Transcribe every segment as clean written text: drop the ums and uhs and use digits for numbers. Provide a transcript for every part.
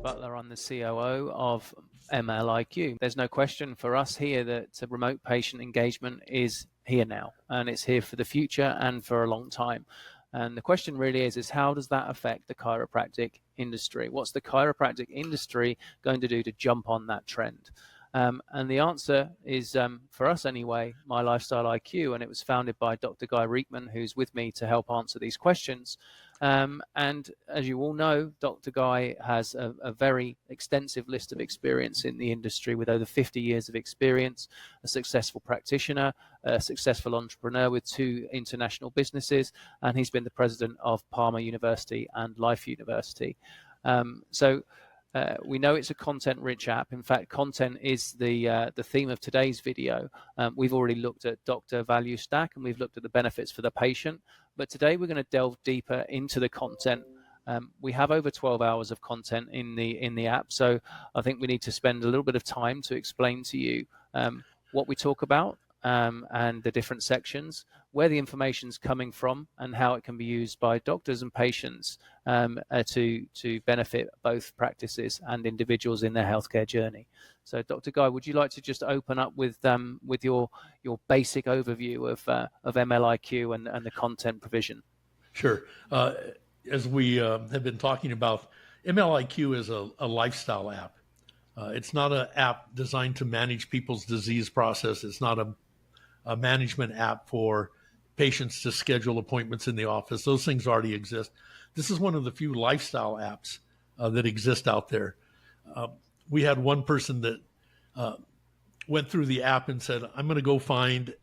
Butler. I'm the COO of MLiQ. There's no question for us here that remote patient engagement is here now, and it's here for the future and for a long time. And the question really is how does that affect the chiropractic industry? What's the chiropractic industry going to do to jump on that trend? And the answer is, for us anyway, My Lifestyle IQ, and it was founded by Dr. Guy Reekman, who's with me to help answer these questions. And as you all know, Dr. Guy has a very extensive list of experience in the industry with over 50 years of experience, a successful practitioner, a successful entrepreneur with 2 international businesses, and he's been the president of Palmer University and Life University. We know it's a content-rich app. In fact, content is the theme of today's video. We've already looked at Doctor Value Stack, and we've looked at the benefits for the patient. But today we're going to delve deeper into the content. We have over 12 hours of content in the app, so I think we need to spend a little bit of time to explain to you what we talk about and the different sections, where the information's coming from, and how it can be used by doctors and patients to benefit both practices and individuals in their healthcare journey. So, Dr. Guy, would you like to just open up with your basic overview of MLiQ and the content provision? Sure. As we have been talking about, MLiQ is a lifestyle app. It's not an app designed to manage people's disease process. It's not a management app for patients to schedule appointments in the office. Those things already exist. This is one of the few lifestyle apps that exist out there. We had one person that went through the app and said, I'm going to go find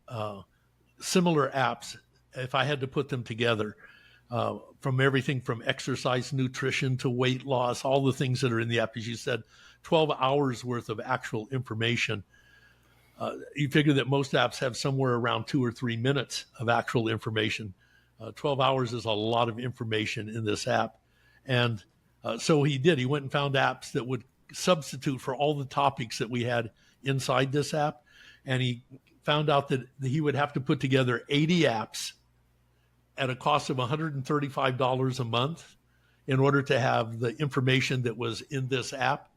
similar apps if I had to put them together, from everything from exercise, nutrition to weight loss, all the things that are in the app. As you said, 12 hours worth of actual information. You figure that most apps have somewhere around 2 or 3 minutes of actual information. 12 hours is a lot of information in this app. And so he did. He went and found apps that would substitute for all the topics that we had inside this app. And he found out that he would have to put together 80 apps at a cost of $135 a month in order to have the information that was in this app.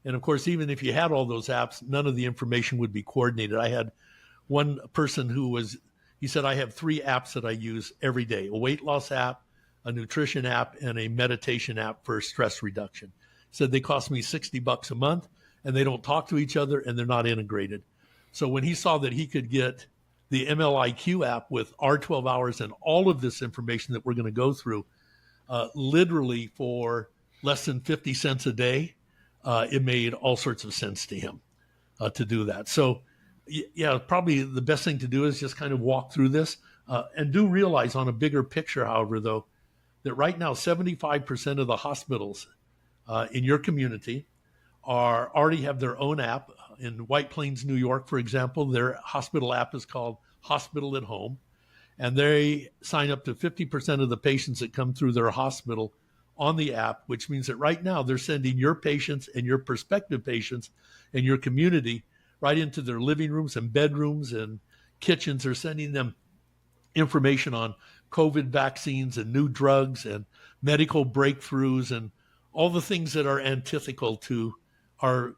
And of course, even if you had all those apps, none of the information would be coordinated. I had one person he said, I have 3 apps that I use every day: a weight loss app, a nutrition app, and a meditation app for stress reduction. He said they cost me $60 a month, and they don't talk to each other, and they're not integrated. So when he saw that he could get the MLiQ app with our 12 hours and all of this information that we're going to go through, literally for less than 50 cents a day, it made all sorts of sense to him to do that. So, yeah, probably the best thing to do is just kind of walk through this. And do realize on a bigger picture, however, though, that right now 75% of the hospitals in your community already have their own app. In White Plains, New York, for example, their hospital app is called Hospital at Home. And they sign up to 50% of the patients that come through their hospital on the app, which means that right now they're sending your patients and your prospective patients in your community right into their living rooms and bedrooms and kitchens. They're sending them information on COVID vaccines and new drugs and medical breakthroughs and all the things that are antithetical to our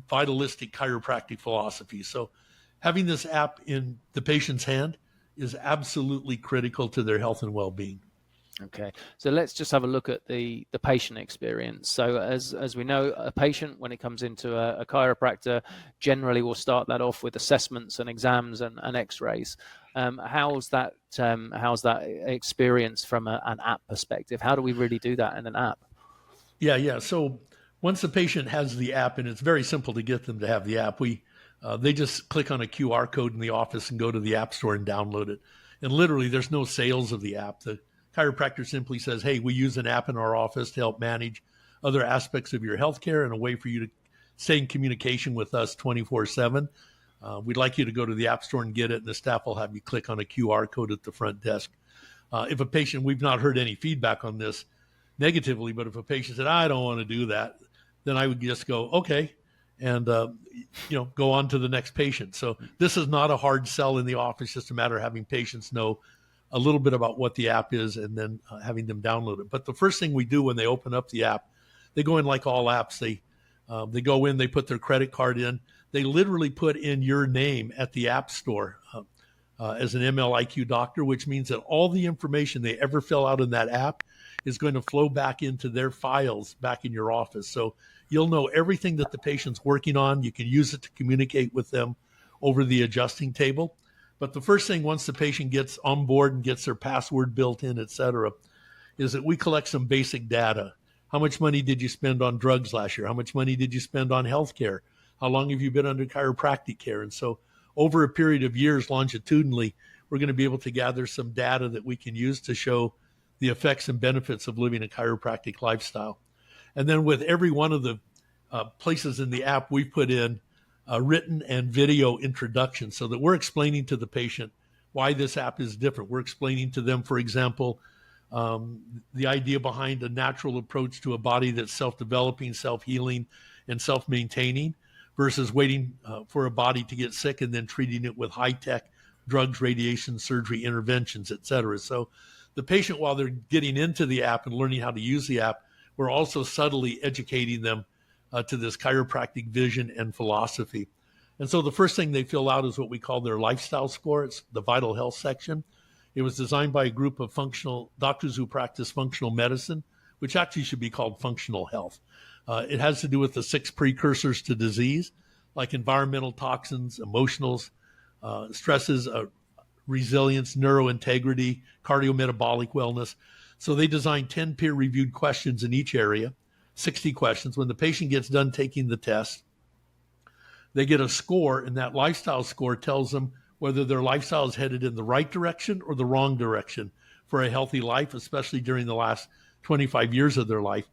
vitalistic chiropractic philosophy. So having this app in the patient's hand is absolutely critical to their health and well-being. Okay, so let's just have a look at the patient experience. So as we know, a patient, when it comes into a chiropractor, generally will start that off with assessments and exams and x-rays. How's that experience from an app perspective? How do we really do that in an app? Yeah. So once the patient has the app, and it's very simple to get them to have the app, they just click on a QR code in the office and go to the App Store and download it. And literally, there's no sales of the app. The chiropractor simply says, hey, we use an app in our office to help manage other aspects of your healthcare and a way for you to stay in communication with us 24/7. We'd like you to go to the App Store and get it, and the staff will have you click on a QR code at the front desk. If a patient, we've not heard any feedback on this negatively, but if a patient said, I don't want to do that, then I would just go, okay, and go on to the next patient. So this is not a hard sell in the office, just a matter of having patients know a little bit about what the app is, and then having them download it. But the first thing we do when they open up the app, they go in like all apps. They go in, they put their credit card in. They literally put in your name at the App Store as an MLiQ doctor, which means that all the information they ever fill out in that app is going to flow back into their files back in your office. So you'll know everything that the patient's working on. You can use it to communicate with them over the adjusting table. But the first thing, once the patient gets on board and gets their password built in, et cetera, is that we collect some basic data. How much money did you spend on drugs last year? How much money did you spend on healthcare? How long have you been under chiropractic care? And so over a period of years, longitudinally, we're going to be able to gather some data that we can use to show the effects and benefits of living a chiropractic lifestyle. And then with every one of the places in the app, we put in a written and video introduction so that we're explaining to the patient why this app is different. We're explaining to them, for example, the idea behind a natural approach to a body that's self-developing, self-healing, and self-maintaining versus waiting for a body to get sick and then treating it with high-tech drugs, radiation, surgery, interventions, et cetera. So the patient, while they're getting into the app and learning how to use the app, we're also subtly educating them to this chiropractic vision and philosophy. And so the first thing they fill out is what we call their lifestyle score. It's the vital health section. It was designed by a group of functional doctors who practice functional medicine, which actually should be called functional health. It has to do with the 6 precursors to disease, like environmental toxins, emotionals, stresses, resilience, neurointegrity, cardiometabolic wellness. So they designed 10 peer-reviewed questions in each area, 60 questions. When the patient gets done taking the test, they get a score, and that lifestyle score tells them whether their lifestyle is headed in the right direction or the wrong direction for a healthy life, especially during the last 25 years of their life.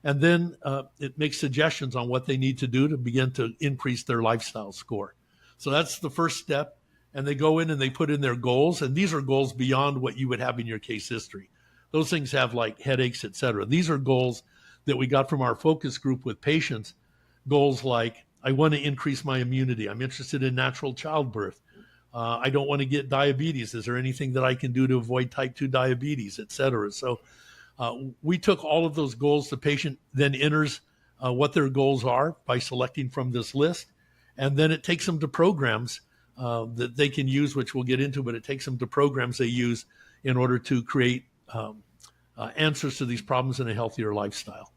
And then it makes suggestions on what they need to do to begin to increase their lifestyle score. So that's the first step. And they go in and they put in their goals. And these are goals beyond what you would have in your case history. Those things have like headaches, et cetera. These are goals that we got from our focus group with patients. Goals like, I want to increase my immunity. I'm interested in natural childbirth. I don't want to get diabetes. Is there anything that I can do to avoid type 2 diabetes, et cetera? So we took all of those goals. The patient then enters what their goals are by selecting from this list. And then it takes them to programs that they can use, which we'll get into, but it takes them to programs they use in order to create answers to these problems in a healthier lifestyle.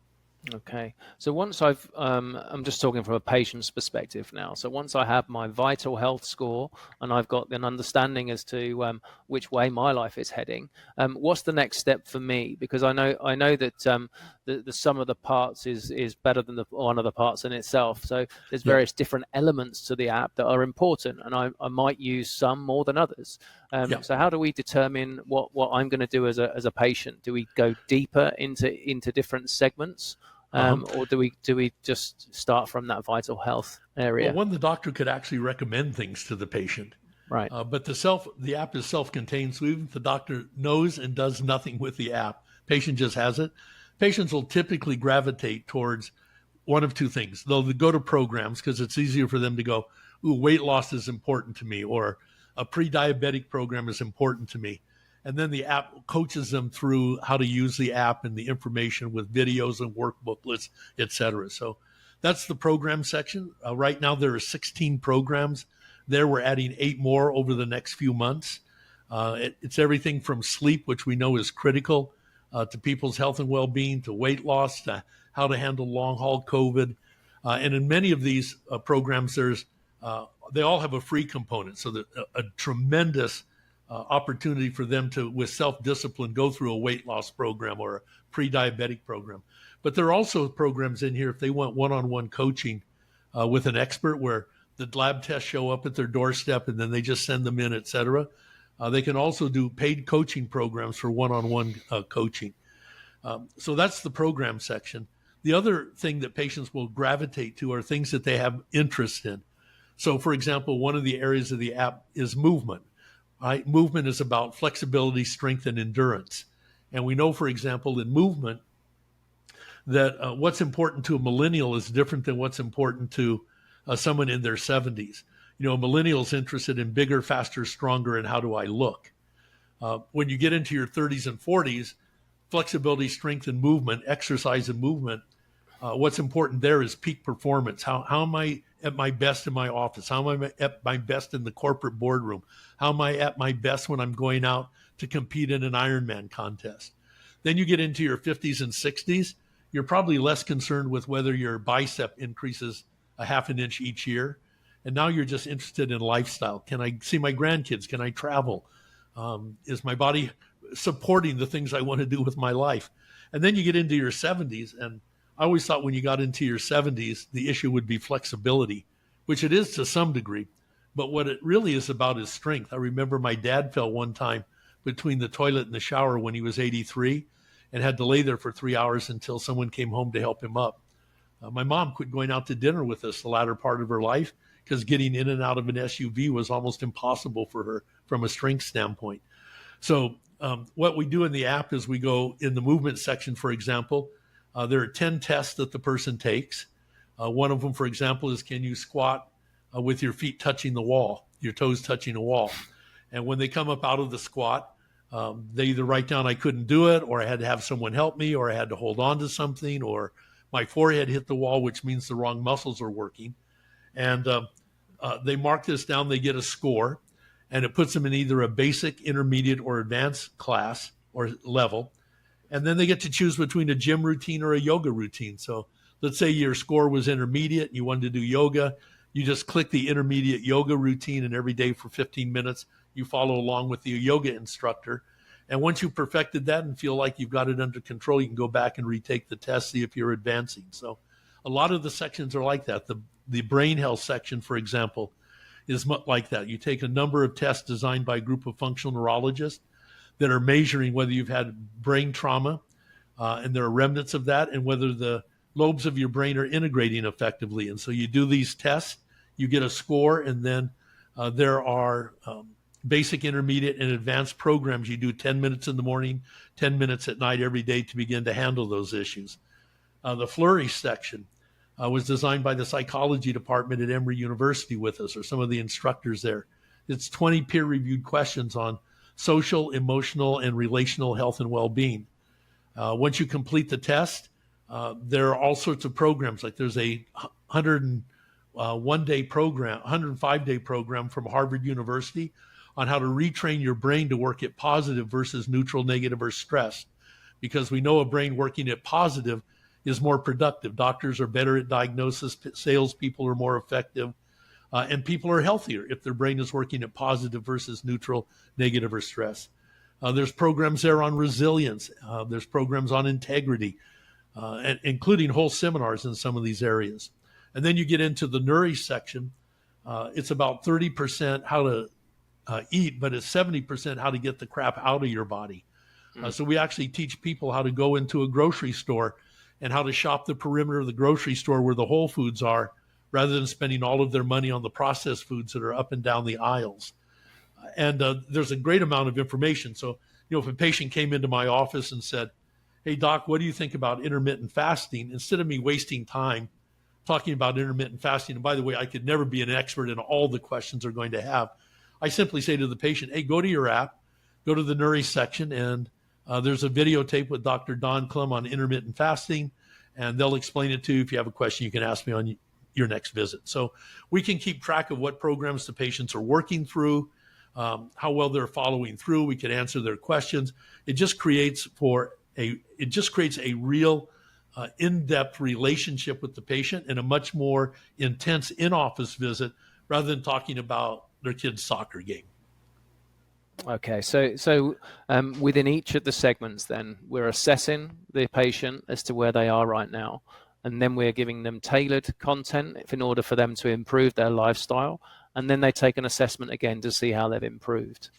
Okay. So once I'm just talking from a patient's perspective now. So once I have my vital health score and I've got an understanding as to which way my life is heading, what's the next step for me? Because I know that the sum of the parts is better than the one of the parts in itself. So there's various different elements to the app that are important, and I might use some more than others. So how do we determine what I'm going to do as a patient? Do we go deeper into different segments? Or do we just start from that vital health area? Well, the doctor could actually recommend things to the patient. Right. But the app is self-contained, so even if the doctor knows and does nothing with the app, patient just has it. Patients will typically gravitate towards one of two things. They'll go to programs because it's easier for them to go, ooh, weight loss is important to me, or a pre-diabetic program is important to me. And then the app coaches them through how to use the app and the information with videos and workbooklets, et cetera. So that's the program section. Right now, there are 16 programs there. We're adding 8 more over the next few months. It's everything from sleep, which we know is critical to people's health and well-being, to weight loss, to how to handle long-haul COVID. And in many of these programs, they all have a free component. So a tremendous opportunity for them to, with self-discipline, go through a weight loss program or a pre-diabetic program. But there are also programs in here if they want one-on-one coaching with an expert where the lab tests show up at their doorstep and then they just send them in, et cetera. They can also do paid coaching programs for one-on-one coaching. So that's the program section. The other thing that patients will gravitate to are things that they have interest in. So, for example, one of the areas of the app is movement. Right? Movement is about flexibility, strength, and endurance. And we know, for example, in movement that what's important to a millennial is different than what's important to someone in their 70s. A millennial is interested in bigger, faster, stronger, and how do I look? When you get into your 30s and 40s, flexibility, strength, and movement, exercise and movement, what's important there is peak performance. How am I at my best in my office? How am I at my best in the corporate boardroom? How am I at my best when I'm going out to compete in an Ironman contest? Then you get into your 50s and 60s, you're probably less concerned with whether your bicep increases a half an inch each year. And now you're just interested in lifestyle. Can I see my grandkids? Can I travel? Is my body supporting the things I want to do with my life? And then you get into your 70s. And I always thought when you got into your 70s, the issue would be flexibility, which it is to some degree. But what it really is about is strength. I remember my dad fell one time between the toilet and the shower when he was 83 and had to lay there for 3 hours until someone came home to help him up. My mom quit going out to dinner with us the latter part of her life because getting in and out of an SUV was almost impossible for her from a strength standpoint. So what we do in the app is we go in the movement section, for example, there are 10 tests that the person takes. One of them, for example, is can you squat with your feet touching the wall, your toes touching a wall? And when they come up out of the squat, they either write down I couldn't do it, or I had to have someone help me, or I had to hold on to something, or my forehead hit the wall, which means the wrong muscles are working. And they mark this down, they get a score, and it puts them in either a basic, intermediate, or advanced class or level. And then they get to choose between a gym routine or a yoga routine. So let's say your score was intermediate and you wanted to do yoga. You just click the intermediate yoga routine, and every day for 15 minutes, you follow along with the yoga instructor. And once you've perfected that and feel like you've got it under control, you can go back and retake the test, see if you're advancing. So a lot of the sections are like that. The brain health section, for example, is like that. You take a number of tests designed by a group of functional neurologists that are measuring whether you've had brain trauma, and there are remnants of that, and whether the lobes of your brain are integrating effectively. And so you do these tests, you get a score, and then there are basic, intermediate, and advanced programs. You do 10 minutes in the morning, 10 minutes at night every day to begin to handle those issues. The Flourish section was designed by the psychology department at Emory University with us, or some of the instructors there. It's 20 peer-reviewed questions on social, emotional, and relational health and well-being. Once you complete the test, there are all sorts of programs. Like there's a 105-day program from Harvard University on how to retrain your brain to work at positive versus neutral, negative, or stress. Because we know a brain working at positive is more productive. Doctors are better at diagnosis, salespeople are more effective, and people are healthier if their brain is working at positive versus neutral, negative, or stress. There's programs there on resilience. There's programs on integrity, and including whole seminars in some of these areas. And then you get into the Nourish section. It's about 30% how to eat, but it's 70% how to get the crap out of your body. So we actually teach people how to go into a grocery store and how to shop the perimeter of the grocery store where the whole foods are, rather than spending all of their money on the processed foods that are up and down the aisles. And there's a great amount of information. So, if a patient came into my office and said, hey, doc, what do you think about intermittent fasting? Instead of me wasting time talking about intermittent fasting, and by the way, I could never be an expert in all the questions they're going to have, I simply say to the patient, hey, go to your app, go to the Nourish section, and there's a videotape with Dr. Don Klum on intermittent fasting, and they'll explain it to you. If you have a question, you can ask me on your next visit. So we can keep track of what programs the patients are working through, how well they're following through. We can answer their questions. It just creates a real in-depth relationship with the patient and a much more intense in-office visit rather than talking about their kid's soccer game. Okay, so within each of the segments, then we're assessing the patient as to where they are right now, and then we're giving them tailored content in order for them to improve their lifestyle, and then they take an assessment again to see how they've improved.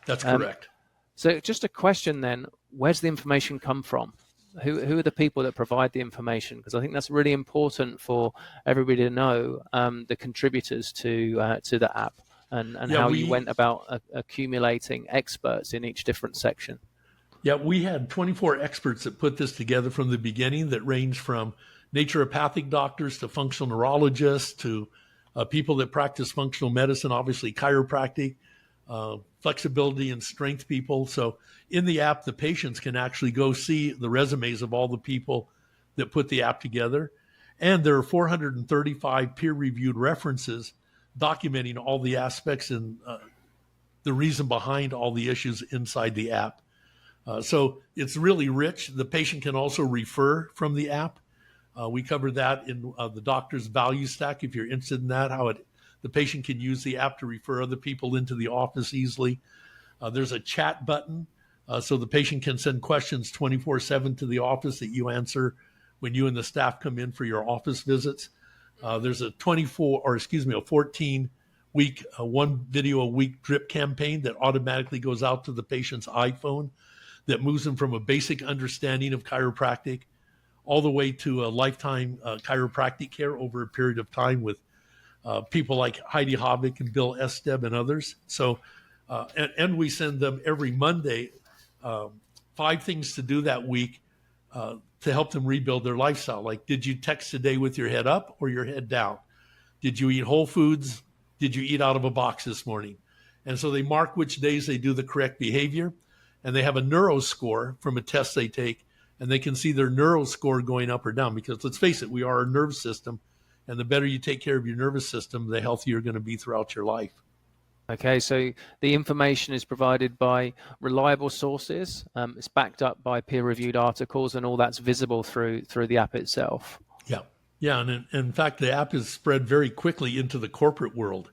That's correct. So just a question then, where's the information come from? Who are the people that provide the information? Because I think that's really important for everybody to know, the contributors to the app. And how you went about accumulating experts in each different section. Yeah, we had 24 experts that put this together from the beginning that ranged from naturopathic doctors to functional neurologists to people that practice functional medicine, obviously chiropractic, flexibility and strength people. So in the app, the patients can actually go see the resumes of all the people that put the app together. And there are 435 peer-reviewed references documenting all the aspects and the reason behind all the issues inside the app. So it's really rich. The patient can also refer from the app. We covered that in the doctor's value stack. If you're interested in that, the patient can use the app to refer other people into the office easily. There's a chat button, so the patient can send questions 24/7 to the office that you answer when you and the staff come in for your office visits. There's a 14-week, one video a week drip campaign that automatically goes out to the patient's iPhone that moves them from a basic understanding of chiropractic all the way to a lifetime chiropractic care over a period of time with people like Heidi Havik and Bill Esteb and others. So, and we send them every Monday 5 things to do that week to help them rebuild their lifestyle. Like, did you text today with your head up or your head down? Did you eat whole foods? Did you eat out of a box this morning? And so they mark which days they do the correct behavior, and they have a neuro score from a test they take, and they can see their neuro score going up or down, because let's face it, we are a nerve system, and the better you take care of your nervous system, the healthier you're going to be throughout your life. Okay, so the information is provided by reliable sources. It's backed up by peer-reviewed articles, and all that's visible through the app itself. Yeah, and in fact, the app is spread very quickly into the corporate world,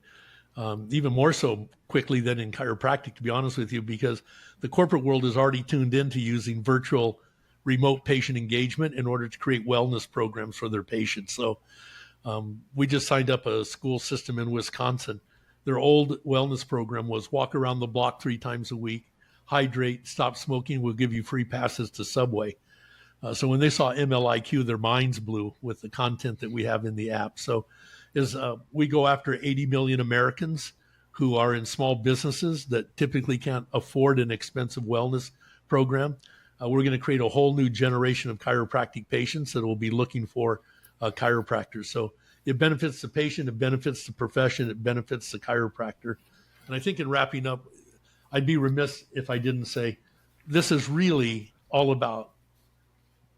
even more so quickly than in chiropractic, to be honest with you, because the corporate world is already tuned into using virtual remote patient engagement in order to create wellness programs for their patients. So we just signed up a school system in Wisconsin. Their old wellness program was walk around the block 3 times a week, hydrate, stop smoking, we'll give you free passes to Subway. So when they saw MLiQ, their minds blew with the content that we have in the app. So we go after 80 million Americans who are in small businesses that typically can't afford an expensive wellness program. We're going to create a whole new generation of chiropractic patients that will be looking for chiropractors. So it benefits the patient, it benefits the profession, it benefits the chiropractor. And I think in wrapping up, I'd be remiss if I didn't say this is really all about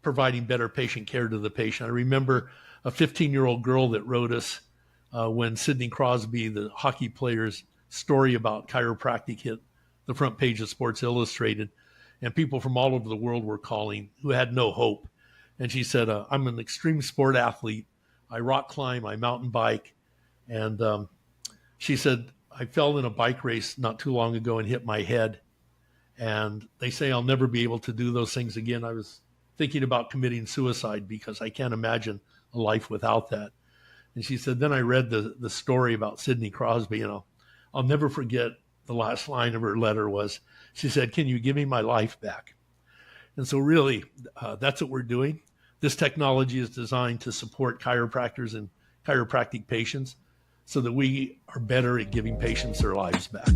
providing better patient care to the patient. I remember a 15-year-old girl that wrote us when Sidney Crosby, the hockey player's story about chiropractic, hit the front page of Sports Illustrated, and people from all over the world were calling who had no hope. And she said, I'm an extreme sport athlete. I rock climb, I mountain bike. And she said, I fell in a bike race not too long ago and hit my head. And they say I'll never be able to do those things again. I was thinking about committing suicide because I can't imagine a life without that. And she said, then I read the story about Sidney Crosby, and I'll never forget the last line of her letter was, she said, can you give me my life back? And so really, that's what we're doing. This technology is designed to support chiropractors and chiropractic patients so that we are better at giving patients their lives back.